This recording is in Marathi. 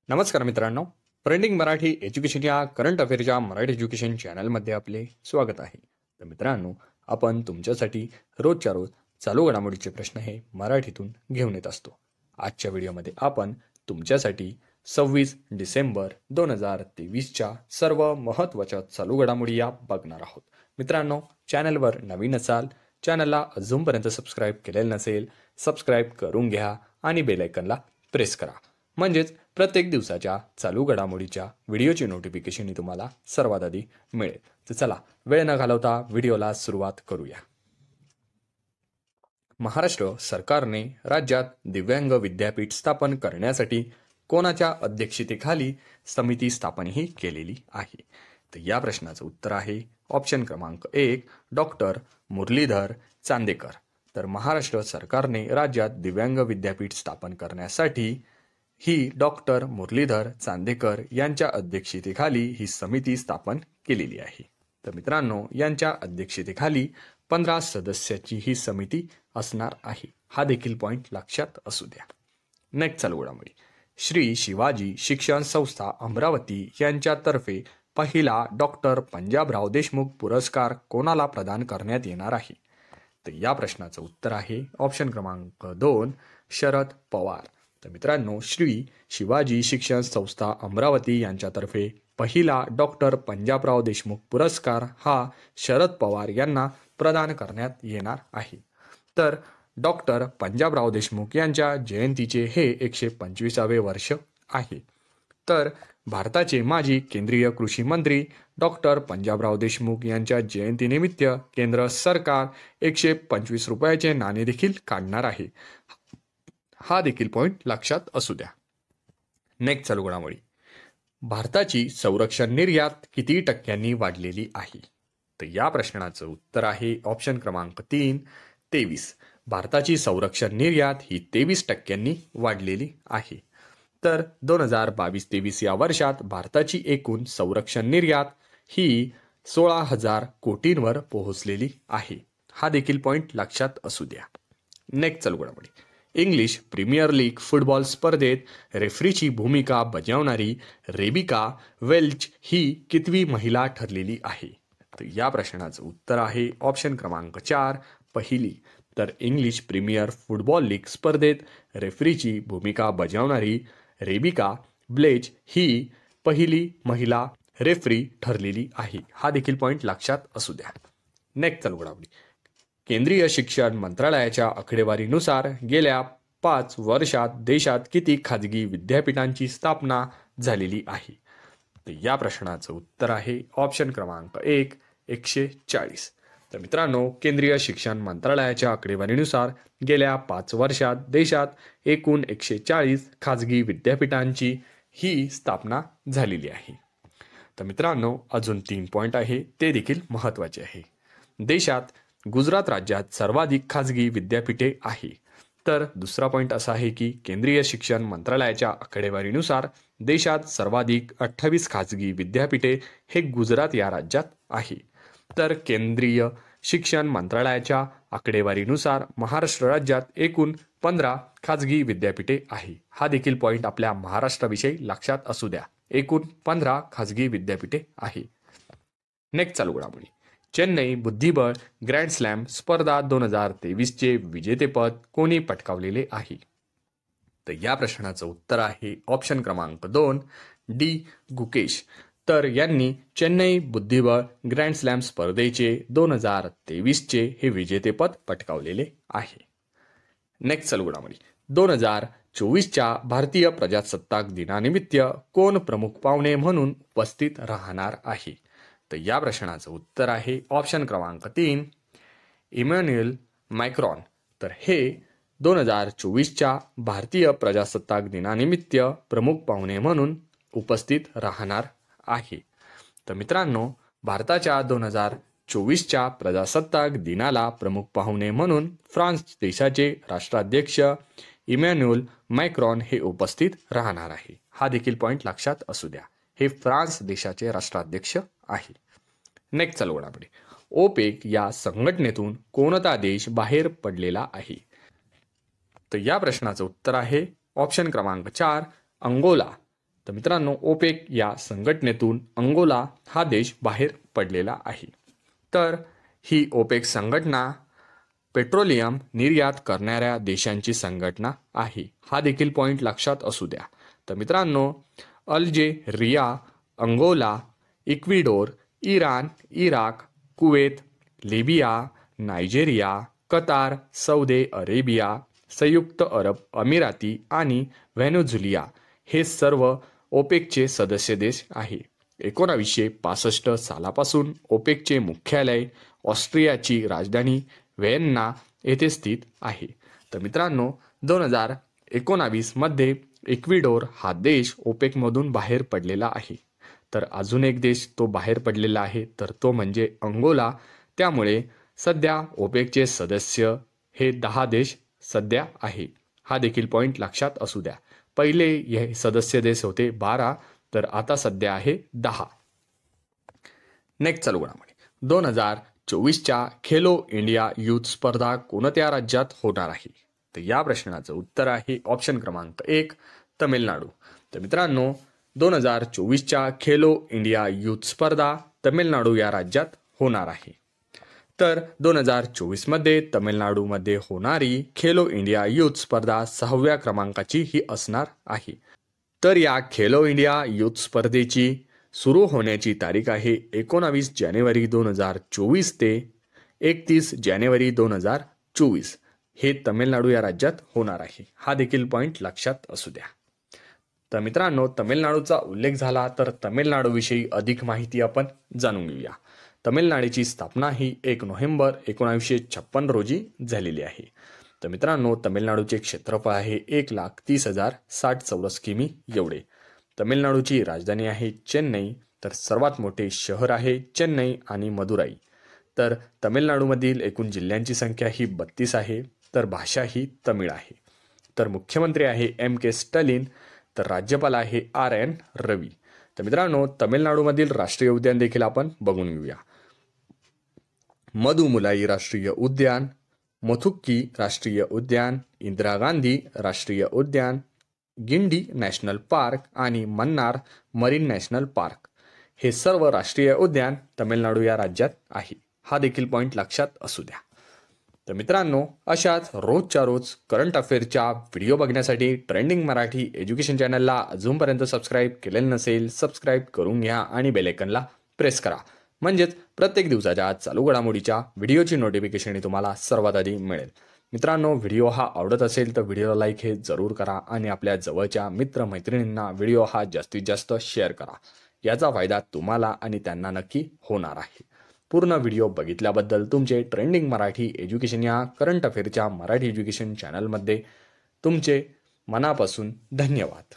नमस्कार मित्रांनो, ट्रेंडिंग मराठी एज्युकेशन या करंट अफेअरच्या मराठी एज्युकेशन चॅनलमध्ये आपले स्वागत आहे. तर मित्रांनो, आपण तुमच्यासाठी रोजच्या रोज चालू घडामोडीचे प्रश्न हे मराठीतून घेऊन येत असतो. आजच्या व्हिडिओमध्ये आपण तुमच्यासाठी 26 डिसेंबर 2023च्या सर्व महत्त्वाच्या चालू घडामोडी या बघणार आहोत. मित्रांनो, चॅनलवर नवीन असाल, चॅनलला अजूनपर्यंत सबस्क्राईब केलेलं नसेल, सबस्क्राईब करून घ्या आणि बेल आयकॉनला प्रेस करा. म्हणजेच प्रत्येक दिवसाच्या चालू घडामोडीच्या व्हिडिओची नोटिफिकेशन ही तुम्हाला सर्वात आधी मिळेल. तर चला, वेळ न घालवता व्हिडिओला सुरुवात करूया. महाराष्ट्र सरकारने राज्यात दिव्यांग विद्यापीठ स्थापन करण्यासाठी कोणाच्या अध्यक्षतेखाली समिती स्थापनही केलेली आहे? तर या प्रश्नाचं उत्तर आहे ऑप्शन क्रमांक 1, डॉक्टर मुरलीधर चांदेकर. तर महाराष्ट्र सरकारने राज्यात दिव्यांग विद्यापीठ स्थापन करण्यासाठी ही डॉक्टर मुरलीधर चांदेकर यांच्या अध्यक्षतेखाली ही समिती स्थापन केलेली आहे. तर मित्रांनो, यांच्या अध्यक्षतेखाली 15 सदस्याची ही समिती असणार आहे. हा देखील पॉईंट लक्षात असू द्या. नेक्स्ट चालू घडामोडी. श्री शिवाजी शिक्षण संस्था अमरावती यांच्यातर्फे पहिला डॉक्टर पंजाबराव देशमुख पुरस्कार कोणाला प्रदान करण्यात येणार आहे? तर या प्रश्नाचं उत्तर आहे ऑप्शन क्रमांक 2, शरद पवार. तर मित्रांनो, श्री शिवाजी शिक्षण संस्था अमरावती यांच्यातर्फे पहिला डॉक्टर पंजाबराव देशमुख पुरस्कार हा शरद पवार यांना प्रदान करण्यात येणार आहे. तर डॉक्टर पंजाबराव देशमुख यांच्या जयंतीचे हे 125वे वर्ष आहे. तर भारताचे माजी केंद्रीय कृषी मंत्री डॉक्टर पंजाबराव देशमुख यांच्या जयंतीनिमित्त केंद्र सरकार 125 रुपयाचे नाणे देखील काढणार आहे. हा देखील पॉईंट लक्षात असू द्या. नेक्स्ट चालू घडामोडी. भारताची संरक्षण निर्यात किती टक्क्यांनी वाढलेली आहे? तर या प्रश्नाचं उत्तर आहे ऑप्शन क्रमांक 3, 23. भारताची संरक्षण निर्यात ही 23% वाढलेली आहे. तर 2022-23 या वर्षात भारताची एकूण संरक्षण निर्यात ही 16,000 कोटींवर पोहोचलेली आहे. हा देखील पॉईंट लक्षात असू द्या. नेक्स्ट चालू घडामोडी. इंग्लिश प्रीमियर लीग फुटबॉल स्पर्धेत रेफरीची भूमिका बजावणारी रेबिका वेल्च ही कितवी महिला ठरलेली आहे? तर या प्रश्नाचं उत्तर आहे ऑप्शन क्रमांक 4, पहिली. तर इंग्लिश प्रीमियर फुटबॉल लीग स्पर्धेत रेफरीची भूमिका बजावणारी रेबिका ब्लेच ही पहिली महिला रेफरी ठरलेली आहे. हा देखील पॉईंट लक्षात असू द्या. नेक्स्ट चालू घडामोडी. केंद्रीय शिक्षण मंत्रालयाच्या आकडेवारीनुसार गेल्या 5 वर्षात देशात किती खाजगी विद्यापीठांची स्थापना झालेली आहे? तर या प्रश्नाचं उत्तर आहे ऑप्शन क्रमांक 1, 140. तर मित्रांनो, केंद्रीय शिक्षण मंत्रालयाच्या आकडेवारीनुसार गेल्या 5 वर्षात देशात एकूण 140 खाजगी विद्यापीठांची ही स्थापना झालेली आहे. तर मित्रांनो, अजून 3 पॉईंट आहे, ते देखील महत्त्वाचे आहे. देशात गुजरात राज्यात सर्वाधिक खाजगी विद्यापीठे आहे. तर दुसरा पॉईंट असा आहे की केंद्रीय शिक्षण मंत्रालयाच्या आकडेवारीनुसार देशात सर्वाधिक 28 खाजगी विद्यापीठे हे गुजरात या राज्यात आहे. तर केंद्रीय शिक्षण मंत्रालयाच्या आकडेवारीनुसार महाराष्ट्र राज्यात एकूण 15 खाजगी विद्यापीठे आहे. हा देखील पॉईंट आपल्या महाराष्ट्राविषयी लक्षात असू द्या. एकूण 15 खाजगी विद्यापीठे आहे. नेक्स्ट चालू घडामोडी. चेन्नई बुद्धिबळ ग्रँड स्लॅम स्पर्धा 2023चे विजेतेपद कोणी पटकावलेले आहे? तर या प्रश्नाचं उत्तर आहे ऑप्शन क्रमांक 2, डी गुकेश. तर यांनी चेन्नई बुद्धिबळ ग्रँड स्लॅम स्पर्धेचे 2023चे हे विजेतेपद पटकावलेले आहे. नेक्स्ट चालू घडामोडी. 2024च्या भारतीय प्रजासत्ताक दिनानिमित्त कोण प्रमुख पाहुणे म्हणून उपस्थित राहणार आहे? तर या प्रश्नाचं उत्तर आहे ऑप्शन क्रमांक 3, इमॅन्युएल मॅक्रॉन. तर हे 2024च्या भारतीय प्रजासत्ताक दिनानिमित्त प्रमुख पाहुणे म्हणून उपस्थित राहणार आहे. तर मित्रांनो, भारताच्या 2024च्या प्रजासत्ताक दिनाला प्रमुख पाहुणे म्हणून फ्रान्स देशाचे राष्ट्राध्यक्ष इमॅन्युएल मॅक्रॉन हे उपस्थित राहणार आहे. हा देखील पॉईंट लक्षात असू द्या. हे फ्रान्स देशाचे राष्ट्राध्यक्ष आहे. नेक्स्ट चालू घडामोडी. ओपेक या संघटनेतून कोणता देश बाहेर पडलेला आहे? तर या प्रश्नाचं उत्तर आहे ऑप्शन क्रमांक 4, अंगोला. तर मित्रांनो, ओपेक या संघटनेतून अंगोला हा देश बाहेर पडलेला आहे. तर ही ओपेक संघटना पेट्रोलियम निर्यात करणाऱ्या देशांची संघटना आहे. हा देखील पॉईंट लक्षात असू द्या. तर मित्रांनो, Algeria, Angola, Ecuador, Iran, Iraq, Kuwait, Libya, Nigeria, Qatar, Saudi Arabia, संयुक्त अरब अमिराती आणि व्हेनेझुएला हे सर्व ओपेकचे सदस्य देश आहे. 1965 सालापासून ओपेकचे मुख्यालय ऑस्ट्रियाची राजधानी व्हिएन्ना येथे स्थित आहे. तर मित्रांनो, 2019 मध्ये इक्विडोर हा देश ओपेकमधून बाहेर पडलेला आहे. तर अजून एक देश तो बाहेर पडलेला आहे, तर तो म्हणजे अंगोला. त्यामुळे सध्या ओपेकचे सदस्य हे 10 देश सध्या आहे. हा देखील पॉईंट लक्षात असू द्या. पहिले हे सदस्य देश होते 12, तर आता सध्या आहे 10. नेक्स्ट चालू घडामोडी. 2024च्या खेलो इंडिया युथ स्पर्धा कोणत्या राज्यात होणार आहे? तर या प्रश्नाचं उत्तर आहे ऑप्शन क्रमांक 1, तमिळनाडू. तर मित्रांनो, 2024च्या खेलो इंडिया युथ स्पर्धा तमिळनाडू या राज्यात होणार आहे. तर 2024 मध्ये तमिळनाडूमध्ये होणारी खेलो इंडिया युथ स्पर्धा 6व्या क्रमांकाची ही असणार आहे. तर या खेलो इंडिया युथ स्पर्धेची सुरू होण्याची तारीख आहे 19 जानेवारी 2024 ते 31 जानेवारी 2024. हे तमिळनाडू या राज्यात होणार आहे. हा देखील पॉईंट लक्षात असू द्या. तर मित्रांनो, तमिळनाडूचा उल्लेख झाला तर तमिळनाडूविषयी अधिक माहिती आपण जाणून घेऊया. तमिळनाडूची स्थापना ही 1 नोव्हेंबर 1956 रोजी झालेली आहे. तर मित्रांनो, तमिळनाडूचे क्षेत्रफळ आहे 1,30,060 चौरस किमी एवढे. तमिळनाडूची राजधानी आहे चेन्नई. तर सर्वात मोठे शहर आहे चेन्नई आणि मदुराई. तर तमिळनाडूमधील एकूण जिल्ह्यांची संख्या ही 32 आहे. तर भाषा ही तमिळ आहे. तर मुख्यमंत्री आहे M.K. स्टॅलिन. तर राज्यपाल आहे R.N. रवी. तर मित्रांनो, तमिळनाडूमधील राष्ट्रीय उद्यान देखील आपण बघून घेऊया. मदुमुलाई राष्ट्रीय उद्यान, मुथुक्की राष्ट्रीय उद्यान, इंदिरा गांधी राष्ट्रीय उद्यान, गिंडी नॅशनल पार्क आणि मन्नार मरीन नॅशनल पार्क हे सर्व राष्ट्रीय उद्यान तमिळनाडू या राज्यात आहे. हा देखील पॉईंट लक्षात असू द्या. तर मित्रांनो, अशाच रोजच्या रोज करंट अफेअरच्या व्हिडिओ बघण्यासाठी ट्रेंडिंग मराठी एज्युकेशन चॅनलला अजूनपर्यंत सबस्क्राईब केलेलं नसेल, सबस्क्राईब करून घ्या आणि बेल आयकॉनला प्रेस करा. म्हणजेच प्रत्येक दिवसाच्या चालू घडामोडीच्या व्हिडिओची नोटिफिकेशन तुम्हाला सर्वात आधी मिळेल. मित्रांनो, व्हिडिओ हा आवडत असेल तर व्हिडिओला लाईक हे जरूर करा आणि आपल्या जवळच्या मित्रमैत्रिणींना व्हिडिओ हा जास्तीत जास्त शेअर करा. याचा फायदा तुम्हाला आणि त्यांना नक्की होणार आहे. पूर्ण व्हिडिओ बघितल्याबद्दल तुमचे ट्रेंडिंग मराठी एज्युकेशन या करंट अफेअरच्या मराठी एज्युकेशन चॅनलमध्ये तुमचे मनापासून धन्यवाद.